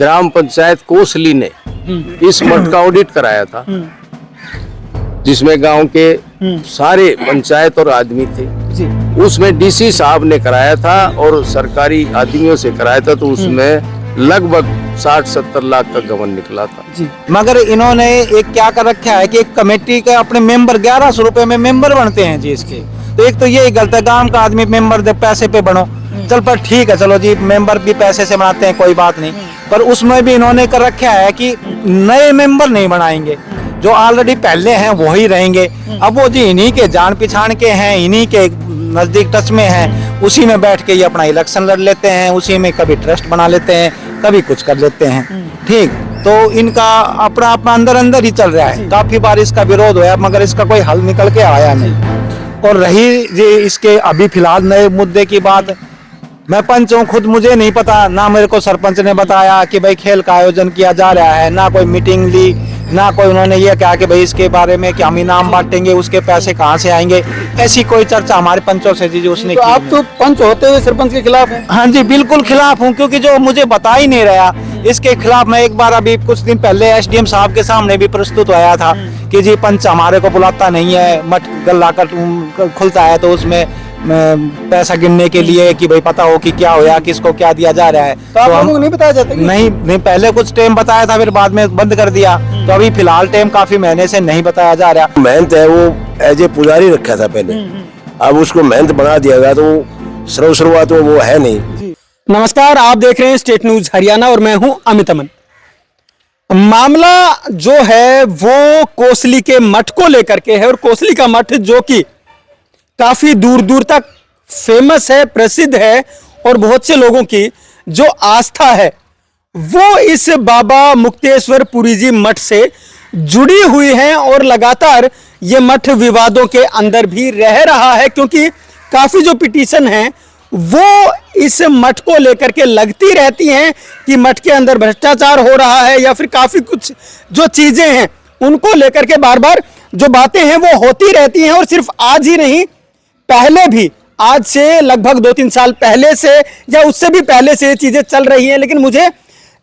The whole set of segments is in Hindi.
ग्राम पंचायत कोसली ने इस मठ का ऑडिट कराया था, जिसमें गांव के सारे पंचायत और आदमी थे जी। उसमें डीसी साहब ने कराया था और सरकारी आदमियों से कराया था, तो उसमें लगभग 60-70 लाख का गबन निकला था जी। मगर इन्होंने एक क्या कर रखा है कि एक कमेटी के अपने मेंबर 1100 रुपए में मेंबर बनते हैं जी इसके। तो एक तो यही गलत है, गांव का आदमी मेंबर दे पैसे पे बनो, चल पर ठीक है, चलो जी मेंबर भी पैसे से बनाते हैं, कोई बात नहीं। पर उसमें भी इन्होंने कर रखा है कि नए मेंबर नहीं बनाएंगे, जो ऑलरेडी पहले हैं वही रहेंगे। अब वो जी इन्हीं के जान पहचान के हैं, इन्हीं के नजदीक टच में हैं, उसी में बैठ के ये अपना इलेक्शन लड़ लेते हैं, उसी में कभी ट्रस्ट बना लेते हैं, कभी कुछ कर लेते हैं। ठीक, तो इनका अपना अपना अंदर अंदर ही चल रहा है। काफी बार इसका विरोध हुआ मगर इसका कोई हल निकल के आया नहीं। और रही जी इसके अभी फिलहाल नए मुद्दे की बात, मैं पंच हूँ खुद, मुझे नहीं पता, ना मेरे को सरपंच ने बताया कि भाई खेल का आयोजन किया जा रहा है, ना कोई मीटिंग ली, ना कोई उन्होंने ये कहा कि भाई इसके बारे में कि हम इनाम बांटेंगे, उसके पैसे कहाँ से आएंगे, ऐसी कोई चर्चा हमारे पंचों से जी उसने तो की आप तो पंच होते हुए सरपंच के खिलाफ हैं? हाँ जी बिल्कुल खिलाफ हूँ, क्योंकि जो मुझे बता ही नहीं रहा इसके खिलाफ। मैं एक बार अभी कुछ दिन पहले एसडीएम साहब के सामने भी प्रस्तुत आया था कि जी पंच हमारे को बुलाता नहीं है, मठ गल्ला कर खुलता है तो उसमें पैसा गिनने के लिए कि भाई पता हो कि क्या होया, किसको क्या दिया जा रहा है। तो आप लोगों को नहीं बताया जाता? नहीं, पहले कुछ टाइम बताया था, फिर बाद में बंद कर दिया। तो अभी फिलहाल टाइम काफी महीने से नहीं बताया जा रहा। महंत है वो एज ए पुजारी रखा था पहले, अब उसको महंत बना दिया गया, तो शुरुआत में वो है नहीं। नमस्कार, आप देख रहे हैं स्टेट न्यूज हरियाणा और मैं हूं अमित अमन। मामला जो है वो कोसली के मठ को लेकर के है, और कोसली का मठ जो कि काफी दूर दूर तक फेमस है, प्रसिद्ध है, और बहुत से लोगों की जो आस्था है वो इस बाबा मुक्तेश्वर पुरी जी मठ से जुड़ी हुई है। और लगातार ये मठ विवादों के अंदर भी रह रहा है, क्योंकि काफी जो पिटीशन है वो इस मठ को लेकर के लगती रहती हैं कि मठ के अंदर भ्रष्टाचार हो रहा है, या फिर काफी कुछ जो चीजें हैं उनको लेकर के बार बार जो बातें हैं वो होती रहती हैं। और सिर्फ आज ही नहीं, पहले भी, आज से लगभग 2-3 साल पहले से या उससे भी पहले से ये चीजें चल रही हैं। लेकिन मुझे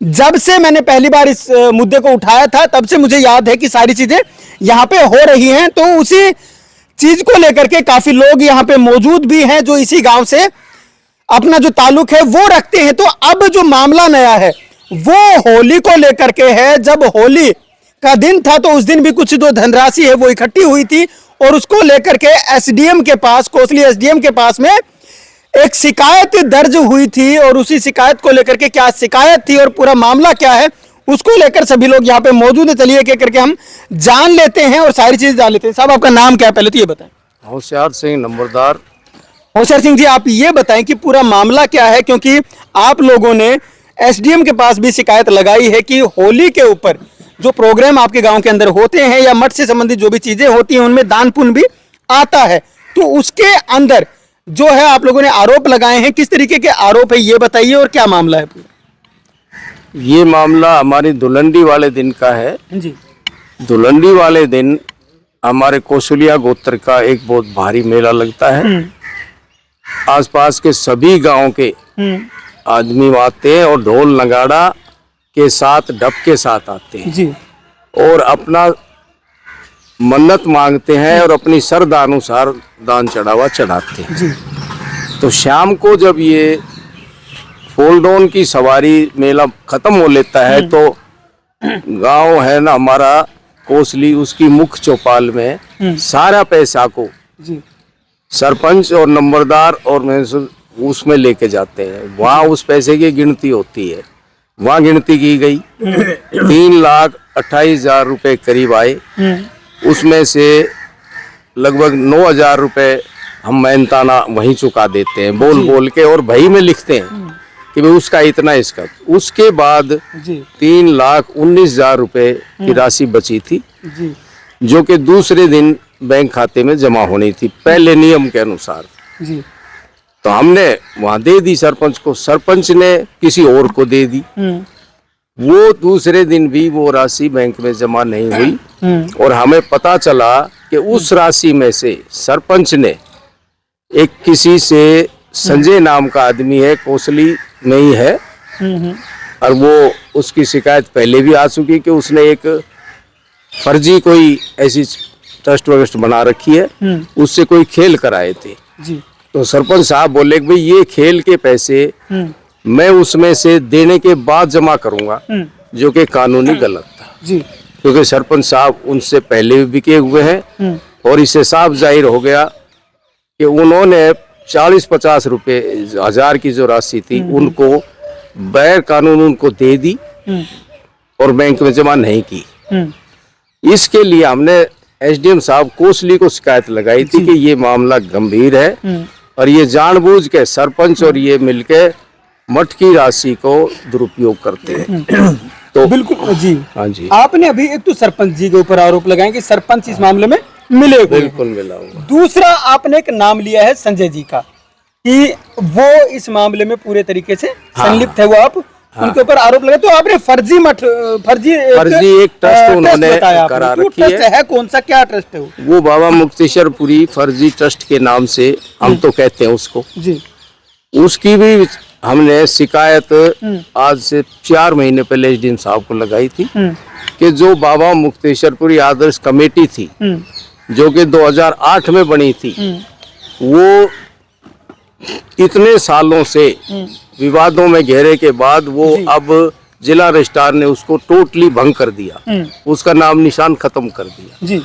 जब से मैंने पहली बार इस मुद्दे को उठाया था तब से मुझे याद है कि सारी चीजें यहाँ पे हो रही हैं। तो उसी चीज को लेकर के काफी लोग यहाँ पे मौजूद भी हैं जो इसी गांव से अपना जो ताल्लुक है वो रखते हैं। तो अब जो मामला नया है वो होली को लेकर के है। जब होली का दिन था तो उस दिन भी कुछ जो धनराशि है वो इकट्ठी हुई थी, और उसको लेकर के एसडीएम के पास, कोसली एसडीएम के पास में एक शिकायत दर्ज हुई थी। और उसी शिकायत को लेकर के क्या शिकायत थी और पूरा मामला क्या है उसको लेकर सभी लोग यहाँ पे मौजूद है। चलिए एक एक करके हम जान लेते हैं और सारी चीज जान लेते हैं। साहब आपका नाम क्या है पहले तो ये बताएं। होशियार सिंह नंबरदार। होशियार सिंह जी, आप ये बताएं कि पूरा मामला क्या है, क्योंकि आप लोगों ने एसडीएम के पास भी शिकायत लगाई है कि होली के ऊपर जो प्रोग्राम आपके गांव के अंदर होते हैं या मठ से संबंधित जो भी चीजें होती हैं उनमें दान पुण्य भी आता है, तो उसके अंदर जो है आप लोगों ने आरोप लगाए हैं। किस तरीके के आरोप है ये बताइए, और क्या मामला है पूरा? ये मामला हमारी धुलंडी वाले दिन का है जी। धुलंडी वाले दिन हमारे कोसलिया गोत्र का एक बहुत भारी मेला लगता है। आसपास के सभी गांव के आदमी आते हैं और ढोल नगाड़ा के साथ, डप के साथ आते हैं जी। और अपना मन्नत मांगते हैं और अपनी श्रद्धा अनुसार दान चढ़ावा चढ़ाते हैं। जी। तो शाम को जब ये फोल्डोन की सवारी मेला खत्म हो लेता है तो गांव है ना हमारा कोसली, उसकी मुख्य चौपाल में सारा पैसा को जी। सरपंच और नंबरदार और महसूल उसमें लेके जाते हैं। वहाँ उस पैसे की गिनती होती है। वहाँ गिनती की गई 3,28,000 रुपए करीब आए। उसमें से लगभग 9,000 रुपए हम मेहनताना वहीं चुका देते हैं, बोल बोल के, और भई में लिखते हैं कि भाई उसका इतना, इसका। उसके बाद 3,19,000 रुपए की राशि बची थी जी। जो कि दूसरे दिन बैंक खाते में जमा होनी थी पहले नियम के अनुसार। जी। तो हमने वहां दे दी सरपंच को, सरपंच ने किसी और को दे दी। वो दूसरे दिन भी वो राशि बैंक में जमा नहीं हुई, और हमें पता चला कि उस राशि में से सरपंच ने एक किसी से, संजय नाम का आदमी है, कोसली में ही है, और वो उसकी शिकायत पहले भी आ चुकी कि उसने एक फर्जी कोई ऐसी ट्रस्ट वगस्ट बना रखी है, उससे कोई खेल कराए थे। जी तो सरपंच साहब बोले कि भाई ये खेल के पैसे मैं उसमें से देने के बाद जमा करूंगा, जो कि कानूनी गलत था। जी क्योंकि सरपंच साहब उनसे पहले भी बिके हुए हैं और इससे साफ जाहिर हो गया कि उन्होंने 40-50 रुपए हजार की जो राशि थी उनको बगैर कानून उनको दे दी और बैंक में जमा नहीं की। इसके लिए हमने एसडीएम साहब कोसली को शिकायत लगाई थी कि ये मामला गंभीर है और ये जानबूझ के सरपंच और ये मिलके मठ की राशि को दुरुपयोग करते हैं। तो बिल्कुल जी। हाँ जी, आपने अभी एक तो सरपंच जी के ऊपर आरोप लगाए कि सरपंच इस मामले में मिले हुए हैं। बिल्कुल मिलाऊंगा। दूसरा आपने एक नाम लिया है संजय जी का कि वो इस मामले में पूरे तरीके से संलिप्त है, वो आप उनके ऊपर आरोप लगा। तो आपने फर्जी एक ट्रस्ट उन्होंने बताया करा आपने। रखी ट्रस्ट है कौन सा, क्या ट्रस्ट है वो बाबा मुक्तेश्वरपुरी फर्जी ट्रस्ट के नाम से हम तो कहते हैं उसको। जी उसकी भी हमने शिकायत आज से 4 महीने पहले एसडीएम साहब को लगाई थी कि जो बाबा मुक्तेश्वरपुरी आदर्श कमेटी थी जो कि 2008 में बनी थी, वो इतने सालों से विवादों में घेरे के बाद वो अब जिला रजिस्ट्रार ने उसको टोटली भंग कर दिया, उसका नाम निशान खत्म कर दिया। जी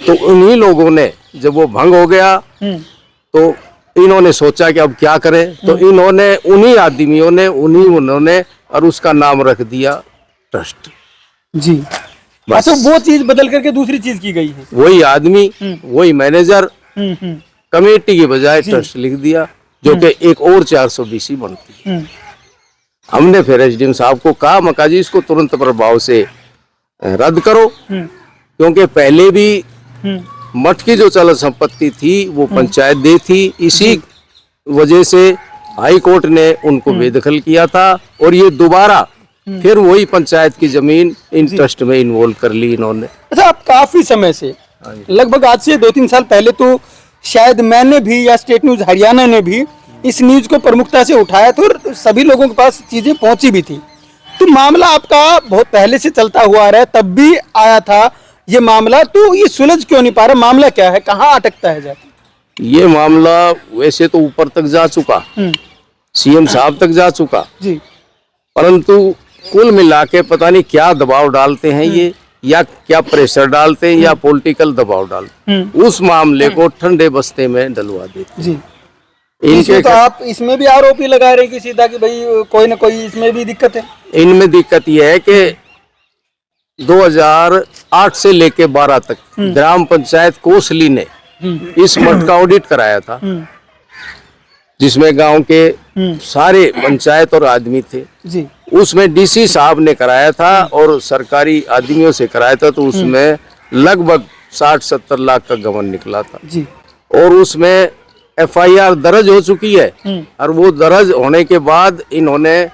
तो उन्हीं लोगों ने जब वो भंग हो गया तो इन्होंने सोचा कि अब क्या करें, तो इन्होंने उन्हीं आदमियों ने उन्होंने और उसका नाम रख दिया ट्रस्ट। जी बस। अच्छा, वो चीज बदल करके दूसरी चीज की गई है। वही आदमी वही मैनेजर कमेटी के बजाय ट्रस्ट लिख दिया, जो कि एक और 420 बनती है। हमने फिर एसडीएम साहब को कहा मका जी इसको तुरंत प्रभाव से रद्द करो, क्योंकि पहले भी मठ की जो चल संपत्ति थी वो पंचायत दे थी, इसी वजह से हाई कोर्ट ने उनको बेदखल किया था और ये दोबारा फिर वही पंचायत की जमीन इन ट्रस्ट में इन्वॉल्व कर ली इन्होंने। अच्छा, आप काफी समय से लगभग आज से 2-3 साल पहले तो शायद मैंने भी या स्टेट न्यूज हरियाणा ने भी इस न्यूज को प्रमुखता से उठाया था और सभी लोगों के पास चीजें पहुंची भी थी। तो मामला आपका बहुत पहले से चलता हुआ आ रहा है, तब भी आया था ये मामला, तो ये सुलझ क्यों नहीं पा रहा? मामला क्या है, कहाँ अटकता है जाके? ये मामला वैसे तो ऊपर तक जा चुका, सीएम साहब तक जा चुका जी, परंतु कुल मिला के पता नहीं क्या दबाव डालते हैं ये, या क्या प्रेशर डालते हैं या पॉलिटिकल दबाव डालते हैं, उस मामले को ठंडे बस्ते में डलवा देते जी। हैं। इसमें तो आप इसमें भी आरोप ही लगा रहे हैं कि सीधा कि भाई कोई ना कोई इसमें भी दिक्कत है। इनमें दिक्कत यह है कि 2008 से लेके 12 तक ग्राम पंचायत कोसली ने इस मठ का ऑडिट कराया था, जिसमें गांव के सारे पंचायत और आदमी थे जी। उसमें डीसी साहब ने कराया था और सरकारी आदमियों से कराया था, तो उसमें लगभग 60-70 लाख का गबन निकला था जी। और उसमें एफआईआर दर्ज हो चुकी है और वो दर्ज होने के बाद इन्होंने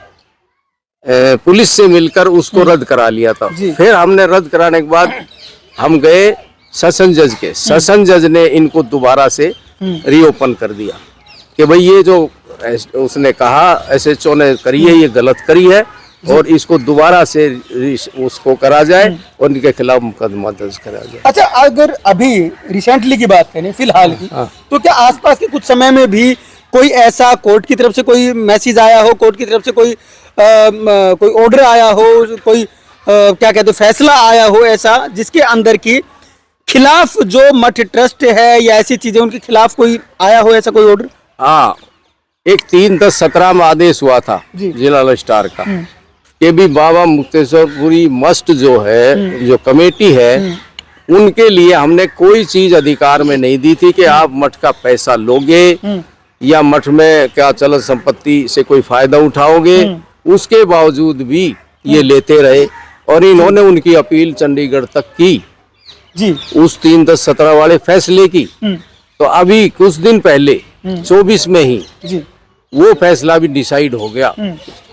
पुलिस से मिलकर उसको रद्द करा लिया था। फिर हमने रद्द कराने के बाद हम गए सेशन जज के, सेशन जज ने इनको दोबारा से रीओपन कर दिया कि भाई ये जो उसने कहा एसएचओ ने करी है ये गलत करी है और इसको दोबारा से उसको करा जाए और इनके खिलाफ मुकदमा दर्ज करा जाए। अच्छा, अगर अभी रिसेंटली की बात करें, फिलहाल की, तो क्या आसपास के कुछ समय में भी कोई ऐसा कोर्ट की तरफ से कोई मैसेज आया हो, कोर्ट की तरफ से कोई ऑर्डर आया हो, कोई क्या कहते फैसला आया हो ऐसा जिसके अंदर की खिलाफ जो मठ ट्रस्ट है या ऐसी चीजें उनके खिलाफ कोई आया हो, ऐसा कोई ऑर्डर? हाँ, एक 3/10/17 में आदेश हुआ था जिला रजिस्ट्रार का कि भी बाबा मुक्तेश्वरपुरी मस्ट जो है जो कमेटी है उनके लिए हमने कोई चीज अधिकार में नहीं दी थी कि आप मठ का पैसा लोगे या मठ में क्या चल संपत्ति से कोई फायदा उठाओगे। उसके बावजूद भी ये लेते रहे और इन्होंने उनकी अपील चंडीगढ़ तक की जी, उस 3/10/17 वाले फैसले की। तो अभी कुछ दिन पहले 24 में ही जी वो फैसला भी डिसाइड हो गया।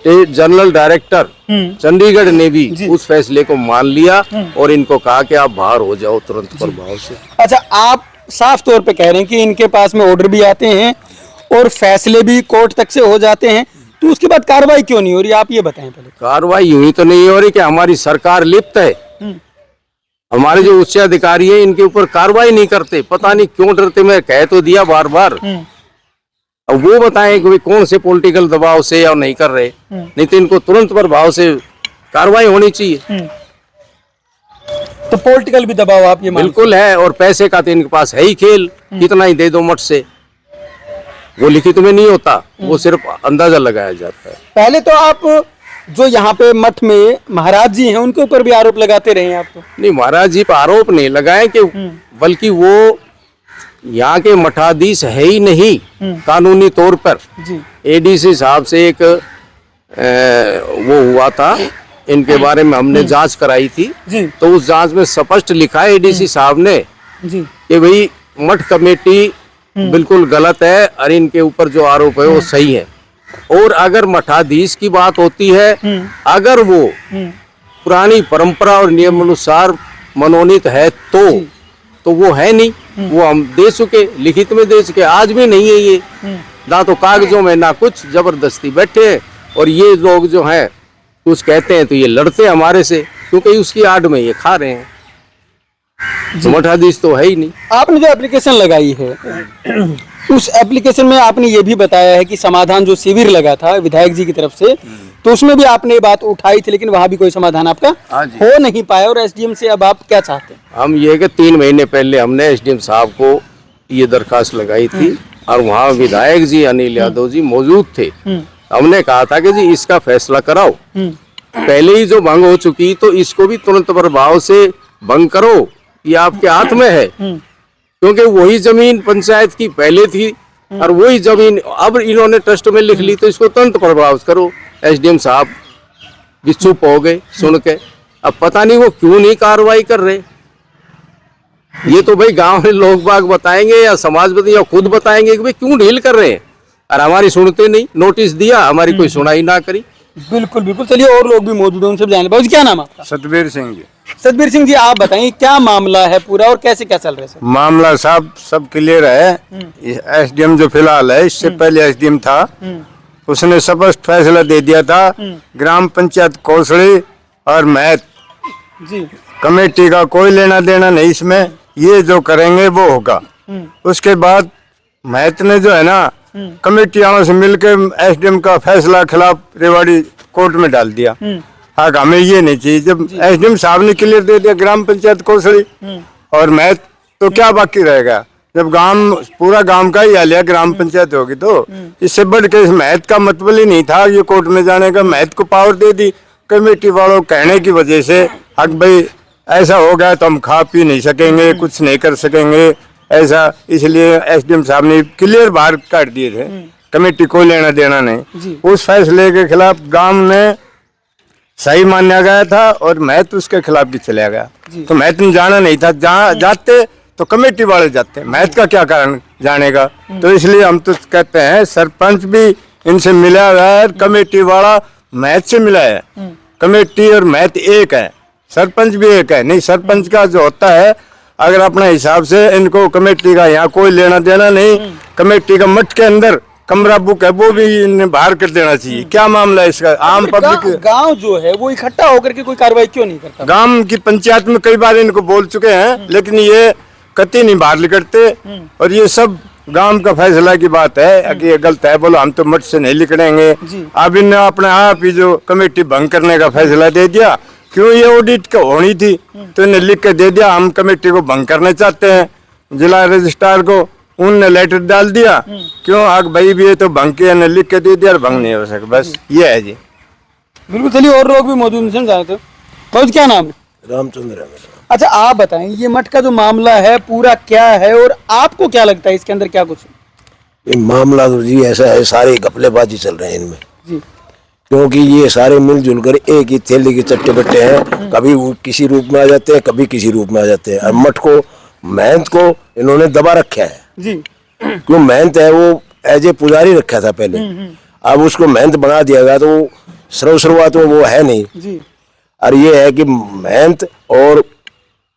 जनरल डायरेक्टर चंडीगढ़ ने भी उस फैसले को मान लिया और इनको कहा कि आप बाहर हो जाओ तुरंत प्रभाव से। अच्छा, आप साफ तौर पे कह रहे हैं कि इनके पास में ऑर्डर भी आते हैं और फैसले भी कोर्ट तक से हो जाते हैं, तो उसके बाद कार्रवाई क्यों नहीं हो रही, आप ये बताएं पहले। कार्रवाई यूं ही तो नहीं हो रही कि हमारी सरकार लिप्त है, हमारे जो उच्च अधिकारी है इनके ऊपर कार्रवाई नहीं करते, पता नहीं क्यों डरते। मैं कह तो दिया बार बार, अब वो बताएं कि कौन से पॉलिटिकल दबाव से या नहीं कर रहे, नहीं तो इनको तुरंत प्रभाव से कार्रवाई होनी चाहिए। तो पॉलिटिकल भी दबाव आप ये मानते बिल्कुल है, और पैसे का तो इनके पास है ही खेल, कितना ही दे दो मठ से, वो लिखित में नहीं होता, वो सिर्फ अंदाजा लगाया जाता है। पहले तो आप जो यहाँ पे मठ में महाराज जी हैं उनके ऊपर भी आरोप लगाते रहे हैं आप तो। नहीं, महाराज जी पर आरोप नहीं लगाए कि बल्कि वो यहाँ के मठाधीश है ही नहीं कानूनी तौर पर। जी एडीसी साहब से एक वो हुआ था, इनके बारे में हमने जांच कराई थी, जी तो उस जांच में स्पष्ट लिखा है एडीसी साहब ने जी कि भाई मठ कमेटी बिल्कुल गलत है और इनके ऊपर जो आरोप है वो सही है। और अगर मठाधीश की बात होती है, अगर वो पुरानी परंपरा और नियम अनुसार मनोनीत है तो वो है नहीं, वो हम दे चुके, लिखित में दे चुके, आज भी नहीं है ये, ना तो कागजों में ना कुछ, जबरदस्ती बैठे हैं। और ये लोग जो हैं कुछ कहते हैं तो ये लड़ते हैं हमारे से, क्योंकि उसकी आड़ में ये खा रहे हैं, मठाधीश तो है ही नहीं। आपने जो एप्लीकेशन लगाई है उस एप्लीकेशन में आपने ये भी बताया है कि समाधान जो शिविर लगा था विधायक जी की तरफ से, तो उसमें भी आपने ये बात उठाई थी, लेकिन वहां भी कोई समाधान आपका हो नहीं पाया। और एसडीएम से अब आप क्या चाहते हैं? हम ये कि 3 महीने पहले हमने एसडीएम साहब को ये दरखास्त लगाई थी और वहाँ विधायक जी अनिल यादव जी मौजूद थे। हमने कहा था कि जी इसका फैसला कराओ, पहले ही जो भंग हो चुकी तो इसको भी तुरंत प्रभाव से भंग करो, ये आपके हाथ में है, क्योंकि वही जमीन पंचायत की पहले थी और वही जमीन अब इन्होंने ट्रस्ट में लिख ली, तो इसको तुरंत प्रभाव करो। एसडीएम साहब भी चुप हो गए सुन के, अब पता नहीं वो क्यों नहीं कार्रवाई कर रहे। ये तो भाई गांव में लोग बाग बताएंगे या समाजवादी या खुद बताएंगे कि भाई क्यों ढील कर रहे हैं, और हमारी सुनते नहीं। नोटिस दिया, हमारी कोई सुनाई ना करी। बिल्कुल बिल्कुल, चलिए और लोग भी मौजूद हैं, उनसे जाने। बाबू जी क्या नाम आपका? सतबीर सिंह जी। सतबीर सिंह जी, आप बताइए क्या मामला है पूरा और कैसे क्या चल रहा है सर? मामला साहब सब क्लियर है। एसडीएम जो फिलहाल है, इससे पहले एसडीएम था, उसने स्पष्ट फैसला दे दिया था ग्राम पंचायत कोसड़ी और महत जी कमेटी का कोई लेना देना नहीं इसमें, ये जो करेंगे वो होगा। उसके बाद महत ने जो है ना कमेटी वालों से मिलकर एसडीएम का फैसला खिलाफ रेवाड़ी कोर्ट में डाल दिया। हाँ, हमें ये नहीं चाहिए। जब एसडीएम साहब ने क्लियर दे दिया ग्राम पंचायत कोसड़ी और महत, तो क्या बाकी रहेगा? जब गांव पूरा गांव का ही हालिया ग्राम पंचायत होगी तो इससे बढ़ के इस महत का मतलब ही नहीं था ये कोर्ट में जाने का। महत को पावर दे दी कमेटी वालों कहने की वजह से, हक भाई ऐसा हो गया तो हम खा पी नहीं सकेंगे, कुछ नहीं कर सकेंगे ऐसा, इसलिए एसडीएम साहब ने क्लियर बाहर काट दिए थे, कमेटी को लेना देना नहीं। उस फैसले के खिलाफ गांव ने सही माना गया था और महत उसके खिलाफ भी चला गया। तो महत ने जाना नहीं था, जहाँ जाते तो कमेटी वाले जाते, महत का क्या कारण जानेगा? तो इसलिए हम तो कहते हैं सरपंच भी इनसे मिला हुआ है, कमेटी वाला महत से मिला है। कमेटी और महत एक है, सरपंच भी एक है। नहीं, सरपंच का जो होता है अगर अपने हिसाब से, इनको कमेटी का यहाँ कोई लेना देना नहीं, कमेटी का मठ के अंदर कमरा बुक है वो भी इन्हें बाहर कर देना चाहिए। क्या मामला है इसका? आम पब्लिक गांव जो है वो इकट्ठा होकर के कोई कार्रवाई क्यों नहीं करता? गांव की पंचायत में कई बार इनको बोल चुके हैं, लेकिन ये कतई नहीं बाहर निकलते। और ये सब गांव का फैसला की बात है कि ये गलत है, बोलो हम तो मठ से नहीं निकलेंगे। अब इन्हें अपने आप ही जो कमेटी भंग करने का फैसला दे दिया, क्यों ये ऑडिट होनी थी तो इन्हें लिख के दे दिया हम कमेटी को भंग करना चाहते हैं। जिला रजिस्ट्रार को उनने लेटर डाल दिया, क्यों आग भाई भी ये तो भंग के इन्हें लिख के दे दिया और भंग नहीं हो सके, बस ये है जी। बिल्कुल, चलिए और लोग भी मौजूद हैं, जानते हो क्या नाम है? रामचंद्र है मेरा। अच्छा, आप बताएं ये मठ का जो मामला है पूरा क्या है और आपको क्या लगता है इसके अंदर क्या कुछ? ये मामला तो जी ऐसा है, सारे घपलेबाजी चल रहे हैं इनमें जी, क्योंकि ये सारे मिलजुल कर एक ही थैली के चट्टे बट्टे हैं, कभी वो किसी रूप में आ जाते हैं, कभी किसी रूप में आ जाते हैं। और मठ को, महंत को इन्होंने दबा रखा है जी। क्यों महंत है वो एज ए पुजारी रखा था पहले, अब उसको महंत बना दिया गया तो शुरुआत में वो है नहीं जी। और ये है कि महंत और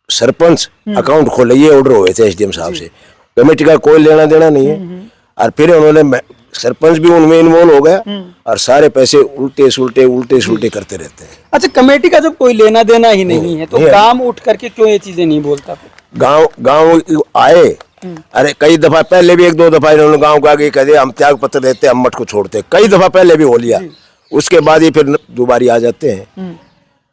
सरपंच अकाउंट खोले, ये ऑर्डर हुए थे एसडीएम साहब से, कमेटी का कोई लेना देना नहीं है। और फिर उन्होंने सरपंच भी उनमें इन्वॉल्व हो गया और सारे पैसे उल्टे सुल्टे करते रहते हैं। अच्छा, कमेटी का जब कोई लेना देना ही नहीं है तो नहीं है। काम उठ करके क्यों ये चीजें नहीं बोलता फिर? गांव आए, अरे कई दफा पहले भी 1-2 दफा इन्होंने गांव को आगे कह दिया हम त्याग पत्र देते हैं, हम मठ को छोड़ते हैं, कई दफा पहले भी हो लिया। उसके बाद ये फिर दोबारा आ जाते हैं।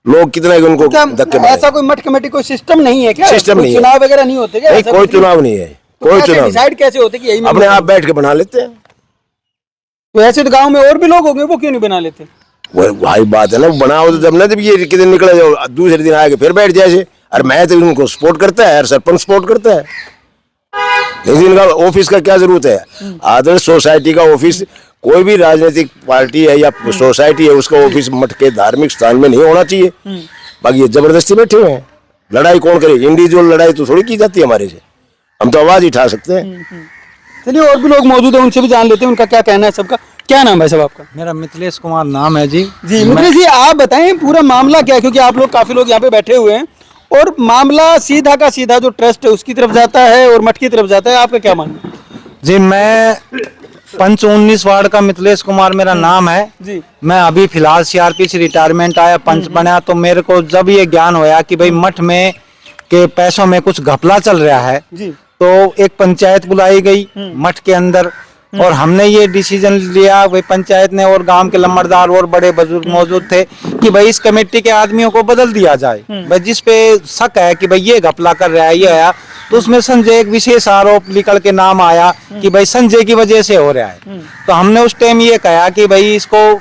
लोग कितना उनको क्या धक्के ऐसा मारे। कोई मठ कमेटी कोई सिस्टम नहीं है क्या? सिस्टम कोई नहीं है। चुनाव वगैरह नहीं होते क्या? नहीं, ऐसा कोई कुछ चुनाव नहीं है, तो कोई कैसे चुनाव डिसाइड कैसे होते कि यही नहीं। अपने आप बैठ के बना लेते हैं। तो ऐसे तो गांव में और भी लोग होंगे, वो क्यों नहीं बना लेते? वो भाई बात है ना, बनाओ तो जब ना, जब ये कितने निकले जाओ दूसरे दिन आके फिर बैठ जाए। और मैं तो उनको सपोर्ट करता है और सरपंच सपोर्ट करता है। लेकिन इनका ऑफिस का क्या जरूरत है? आदर्श सोसाइटी का ऑफिस कोई भी राजनीतिक पार्टी है या सोसाइटी है, उसका ऑफिस मठ के धार्मिक स्थान में नहीं होना चाहिए। बाकी ये जबरदस्ती बैठे हुए हैं। लड़ाई कौन करे? इंडिविजुअल लड़ाई तो थोड़ी की जाती है हमारे से, हम तो आवाज ही उठा सकते हैं। चलिए, और भी लोग मौजूद हैं, उनसे भी जान लेते हैं उनका क्या कहना है। सबका क्या नाम है सब आपका? मेरा मिथिलेश कुमार नाम है जी। जी मिथिलेश जी, आप बताएं पूरा मामला क्या है, क्योंकि आप लोग काफी लोग यहाँ पे बैठे हुए हैं और मामला सीधा का सीधा जो ट्रस्ट है उसकी तरफ जाता है और मठ की तरफ जाता है। आपका क्या मानना है? जी, मैं पंच 19 वार्ड का मिथिलेश कुमार मेरा नाम है जी। मैं अभी फिलहाल सीआरपी से रिटायरमेंट आया, पंच बना, तो मेरे को जब ये ज्ञान होया कि भाई मठ में के पैसों में कुछ घपला चल रहा है, जी। तो एक पंचायत बुलाई गई मठ के अंदर और हमने ये डिसीजन लिया, भाई पंचायत ने और गांव के लम्बरदार और बड़े बुजुर्ग मौजूद थे कि भाई इस कमेटी के आदमियों को बदल दिया जाए। भाई जिस पे शक है कि भाई ये घपला कर रहा है, ये आया, तो उसमें संजय एक विशेष आरोप निकल के नाम आया कि भाई संजय की वजह से हो रहा है। तो हमने उस टाइम ये कहा कि भाई इसको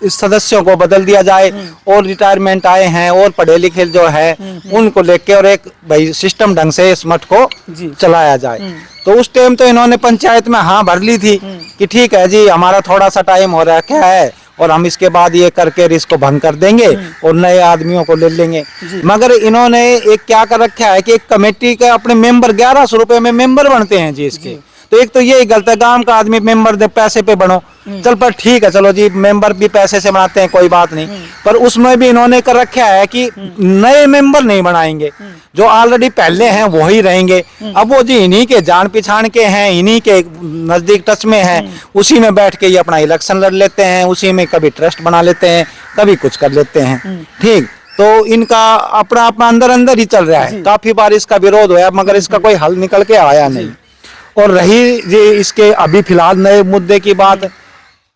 इस सदस्यों को बदल दिया जाए और रिटायरमेंट आए हैं और पढ़े लिखे जो है उनको लेके और एक भाई सिस्टम ढंग से इस मठ को चलाया जाए। तो उस टाइम तो इन्होंने पंचायत में हाँ भर ली थी कि ठीक है जी, हमारा थोड़ा सा टाइम हो रहा है और हम इसके बाद ये करके इसको भंग कर देंगे और नए आदमियों को ले लेंगे। मगर इन्होंने एक क्या कर रखा है कि एक कमेटी के अपने मेंबर 1100 रुपए में मेंबर बनते हैं जी इसके। तो एक तो यही गलत है, गांव का आदमी मेंबर दे पैसे पे बनो, चल पर ठीक है, चलो जी मेंबर भी पैसे से बनाते हैं, कोई बात नहीं। पर उसमें भी इन्होंने कर रखा है कि नए मेंबर नहीं बनाएंगे, जो ऑलरेडी पहले हैं वो ही रहेंगे। अब वो जी इन्हीं के जान पहचान के हैं, इन्हीं के नजदीक टच में हैं, उसी में बैठ के ये अपना इलेक्शन लड़ लेते हैं, उसी में कभी ट्रस्ट बना लेते हैं, कभी कुछ कर लेते हैं। ठीक, तो इनका अपना अपना अंदर अंदर ही चल रहा है। काफी बार इसका विरोध हुआ मगर इसका कोई हल निकल के आया नहीं। और रही जी इसके अभी फिलहाल नए मुद्दे की बात,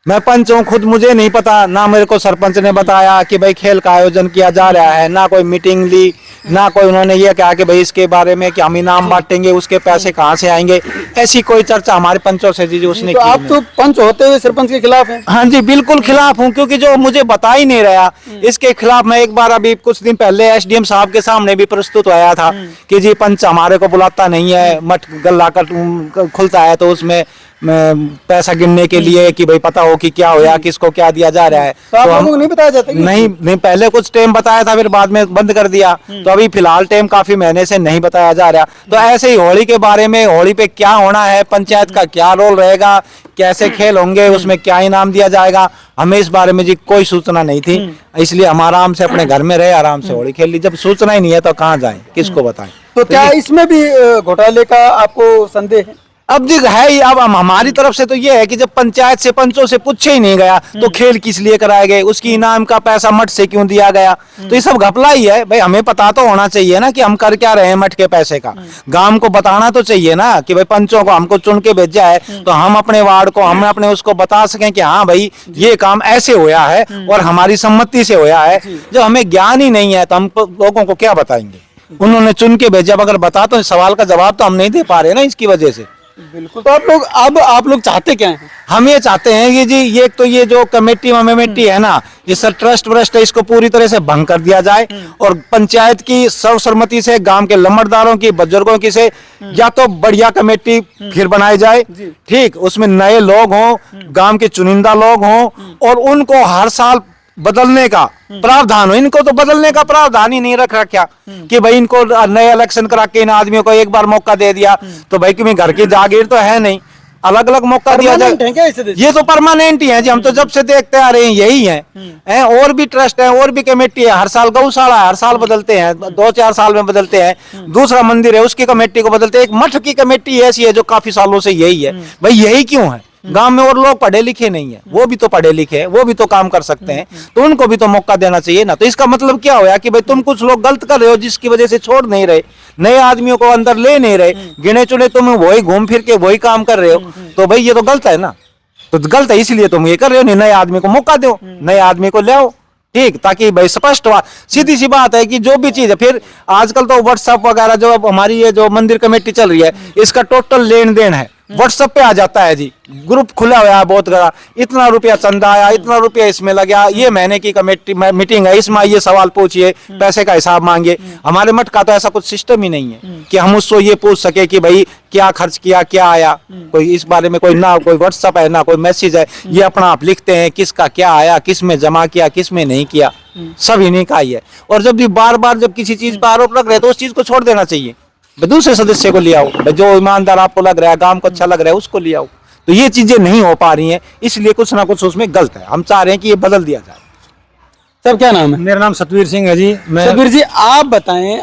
मैं पंच हूँ, खुद मुझे नहीं पता, ना मेरे को सरपंच ने बताया कि भाई खेल का आयोजन किया जा रहा है, ना कोई मीटिंग ली, ना कोई उन्होंने ये कहा कि भाई इसके बारे में कि हम इनाम बांटेंगे, उसके पैसे कहाँ से आएंगे, ऐसी कोई चर्चा हमारे पंचों से जी उसने तो की आप नहीं। तो पंच होते हुए सरपंच के खिलाफ हैं? हाँ जी, बिल्कुल खिलाफ हूँ, क्योंकि जो मुझे बता ही नहीं रहा इसके खिलाफ मैं एक बार अभी कुछ दिन पहले एसडीएम साहब के सामने भी प्रस्तुत आया था कि जी पंच हमारे को बुलाता नहीं है, मठ गल्ला कर खुलता है तो उसमें पैसा गिनने के लिए कि भाई पता हो कि क्या होया, किसको क्या दिया जा रहा है। तो आप तो हम लोगों को नहीं बताया जाता? नहीं, पहले कुछ टाइम बताया था, फिर बाद में बंद कर दिया। तो अभी फिलहाल टाइम काफी महीने से नहीं बताया जा रहा। तो ऐसे ही होली के बारे में, होली पे क्या होना है, पंचायत का क्या रोल रहेगा, कैसे खेल होंगे, उसमें क्या इनाम दिया जाएगा, हमें इस बारे में जी कोई सूचना नहीं थी। इसलिए हम आराम से अपने घर में रहे, आराम से होली खेल ली। जब सूचना ही नहीं है तो कहाँ जाए, किसको बताएं? तो क्या इसमें भी घोटाले का आपको संदेह है? अब जी है ही, अब हमारी तरफ से तो ये है कि जब पंचायत से पंचों से पूछे ही नहीं गया तो खेल किस लिए कराए गए, उसकी इनाम का पैसा मठ से क्यों दिया गया, तो ये सब घपला ही है। भाई हमें पता तो होना चाहिए ना कि हम कर क्या रहे हैं मठ के पैसे का, गांव को बताना तो चाहिए ना कि भाई पंचों को हमको चुन के भेजा है तो हम अपने वार्ड को, हम अपने उसको बता सकें कि हाँ भाई ये काम ऐसे होया है और हमारी सम्मति से होया है। जब हमें ज्ञान ही नहीं है तो हम लोगों को क्या बताएंगे? उन्होंने चुन के भेजा, अगर बता तो सवाल का जवाब तो हम नहीं दे पा रहे ना इसकी वजह से। बिल्कुल। तो आप लोग चाहते क्या हैं? हम ये चाहते हैं कि जी ये तो ये जो कमेटी है ना, ये सर ट्रस्ट व्रस्ट है, इसको पूरी तरह से भंग कर दिया जाए और पंचायत की सर्वसम्मति से, गांव के लम्बरदारों की, बुजुर्गों की से या तो बढ़िया कमेटी फिर बनाई जाए। ठीक, उसमें नए लोग हों, गांव के चुनिंदा लोग हों और उनको हर साल बदलने का प्रावधान हो। इनको तो बदलने का प्रावधान ही नहीं रख रखा कि भाई इनको नए इलेक्शन करा के इन आदमियों को एक बार मौका दे दिया तो भाई क्योंकि घर की जागीर तो है नहीं, अलग अलग मौका दिया जाए। ये तो परमानेंट ही है जी, हम तो जब से देखते आ रहे हैं यही है। और भी ट्रस्ट है, और भी कमेटी है, हर साल गौशाला हर साल बदलते हैं, 2-4 साल में बदलते हैं। दूसरा मंदिर है उसकी कमेटी को बदलते हैं। एक मठ की कमेटी ऐसी है जो काफी सालों से यही है। भाई यही क्यों है? गांव में और लोग पढ़े लिखे नहीं है, वो भी तो पढ़े लिखे हैं, वो भी तो काम कर सकते हैं, तो उनको भी तो मौका देना चाहिए ना। तो इसका मतलब क्या होया कि भाई तुम कुछ लोग गलत कर रहे हो जिसकी वजह से छोड़ नहीं रहे, नए आदमियों को अंदर ले नहीं रहे, गिने चुने तुम वही घूम फिर के वही काम कर रहे हो, तो भाई ये तो गलत है ना। तो गलत है इसलिए तुम ये कर रहे हो, नहीं नए आदमी को मौका दो, नए आदमी को ले आओ, ठीक, ताकि भाई स्पष्ट बात, सीधी सी बात है कि जो भी चीज है, फिर आजकल तो व्हाट्सएप वगैरह जो अब हमारी ये जो मंदिर कमेटी चल रही है, इसका टोटल लेन देन है व्हाट्सएप पे आ जाता है जी, ग्रुप खुला हुआ है बहुत बड़ा, इतना रुपया चंदा आया, इतना रुपया इसमें लग गया, ये महीने की कमेटी मीटिंग है, इसमें ये सवाल पूछिए, पैसे का हिसाब मांगे। हमारे मठ का तो ऐसा कुछ सिस्टम ही नहीं है कि हम उसको ये पूछ सके कि भाई क्या खर्च किया, क्या आया, कोई इस बारे में कोई ना कोई व्हाट्सएप है ना कोई मैसेज है, ये अपना आप लिखते हैं किसका क्या आया, किस में जमा किया, किस में नहीं किया, सब इन्हीं का ही है। और जब भी बार बार जब किसी चीज पर आरोप लग रहे तो उस चीज को छोड़ देना चाहिए, दूसरे सदस्य को ले आओ, जो ईमानदार आपको लग रहा है, काम को अच्छा लग रहा है, उसको ले आओ। तो ये चीजें नहीं हो पा रही हैं, इसलिए कुछ ना कुछ उसमें गलत है, हम चाह रहे हैं कि ये बदल दिया जाए। सब क्या नाम है? मेरा नाम सतवीर सिंह है जी। सतवीर जी आप बताएं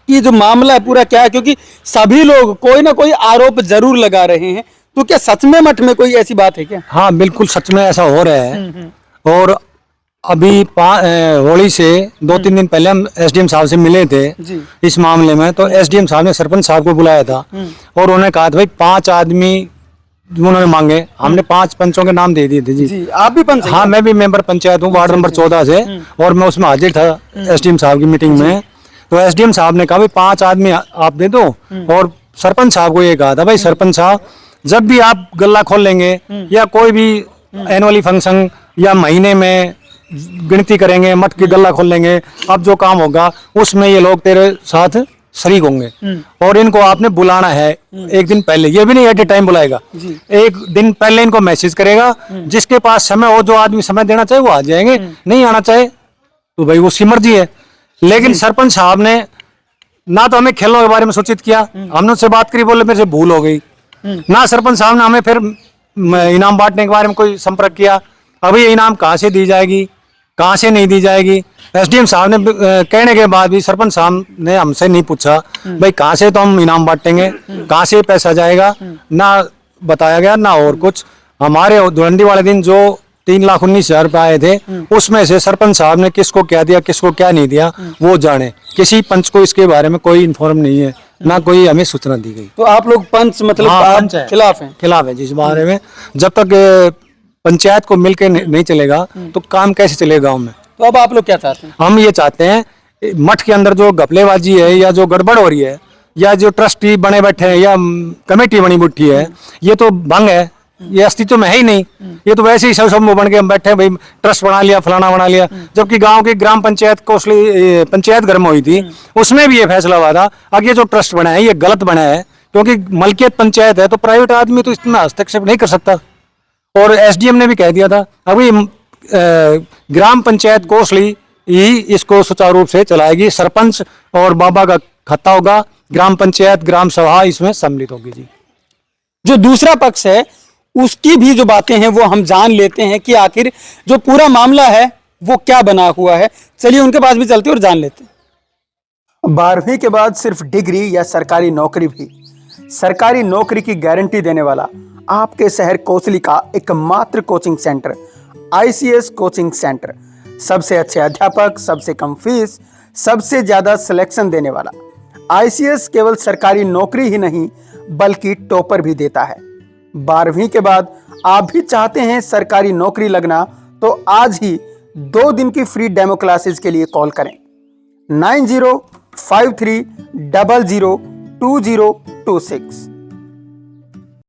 कि जो मामला है पूरा क्या है, क्योंकि सभी लोग कोई ना कोई आरोप जरूर लगा रहे हैं, तो क्या सच में मठ में कोई ऐसी बात है क्या? हाँ बिल्कुल सच में ऐसा हो रहा है। और अभी होली से 2-3 दिन पहले हम एसडीएम साहब से मिले थे इस मामले में, तो एसडीएम साहब ने सरपंच साहब को बुलाया था और उन्होंने कहा था भाई 5 आदमी उन्होंने मांगे, हमने 5 पंचों के नाम दे दिए थे जी। आप भी पंच? हाँ मैं भी मेंबर पंचायत हूँ वार्ड नंबर 14 से, और मैं उसमें हाजिर था एसडीएम साहब की मीटिंग में। तो एसडीएम साहब ने कहा भाई 5 आदमी आप दे दो, और सरपंच साहब को ये कहा था भाई सरपंच साहब जब भी आप गल्ला खोल लेंगे या कोई भी एनुअली फंक्शन या महीने में गिनती करेंगे, मठ की गल्ला खोल लेंगे, अब जो काम होगा उसमें ये लोग तेरे साथ शरीक होंगे, और इनको आपने बुलाना है एक दिन पहले, ये भी नहीं एट ए टाइम बुलाएगा, एक दिन पहले इनको मैसेज करेगा, जिसके पास समय हो, जो आदमी समय देना चाहे वो आ जाएंगे, नहीं आना चाहे तो भाई उसकी मर्जी है। लेकिन सरपंच साहब ने ना तो हमें खेलों के बारे में सूचित किया, हमने उससे बात करी, बोले मेरे से भूल हो गई, ना सरपंच साहब ने हमें फिर इनाम बांटने के बारे में कोई संपर्क किया, अभी ये इनाम कहाँ से दी जाएगी, कहाँ से नहीं दी जाएगी। एसडीएम साहब ने कहने के बाद भी सरपंच साहब ने हमसे नहीं पूछा भाई कहाँ से तो हम इनाम बांटेंगे, कहाँ से पैसा जाएगा, ना बताया गया ना और कुछ। हमारे धुरंडी वाले दिन जो 3,19,000 रुपये आए थे, उसमें से सरपंच साहब ने किसको क्या दिया किसको क्या नहीं दिया वो जाने, किसी पंच को इसके बारे में कोई इन्फॉर्म नहीं है, ना कोई हमें सूचना दी गई। तो आप लोग पंच मतलब आप खिलाफ हैं? खिलाफ है जिस बारे में, जब तक पंचायत को मिलकर नहीं चलेगा तो काम कैसे चलेगा गांव में। तो अब आप लोग क्या चाहते हैं? हम ये चाहते हैं मठ के अंदर जो घपलेबाजी है या जो गड़बड़ हो रही है या जो ट्रस्टी बने बैठे हैं या कमेटी बनी बैठी है, ये तो भंग है, ये अस्तित्व में है ही नहीं, ये तो वैसे ही सब बन के हम बैठे हैं, भाई ट्रस्ट बना लिया फलाना बना लिया। जबकि गांव की ग्राम पंचायत कोसली पंचायत गर्म हुई थी, उसमें भी ये फैसला हुआ था अब ये जो ट्रस्ट बना है ये गलत बना है, क्योंकि मलकियत पंचायत है तो प्राइवेट आदमी तो इतना हस्तक्षेप नहीं कर सकता। और एसडीएम ने भी कह दिया था अभी ग्राम पंचायत कोसली ही इसको सुचारू रूप से चलाएगी, सरपंच और बाबा का खत्ता होगा, ग्राम पंचायत ग्राम सभा इसमें सम्मिलित होगी जी। जो दूसरा पक्ष है उसकी भी जो बातें हैं वो हम जान लेते हैं कि आखिर जो पूरा मामला है वो क्या बना हुआ है। चलिए उनके पास भी चलते और जान लेते हैं। 12वीं के बाद सिर्फ डिग्री या सरकारी नौकरी भी, सरकारी नौकरी की गारंटी देने वाला आपके शहर कोसली का एकमात्र coaching centre ICS coaching centre, सबसे अच्छे अध्यापक, सबसे कम फीस, सबसे ज्यादा सिलेक्शन देने वाला। आईसीएस केवल सरकारी नौकरी ही नहीं बल्कि टॉपर भी देता है। 12वीं के बाद आप भी चाहते हैं सरकारी नौकरी लगना, तो आज ही 2 दिन की फ्री डेमो क्लासेस के लिए कॉल करें 9053002026।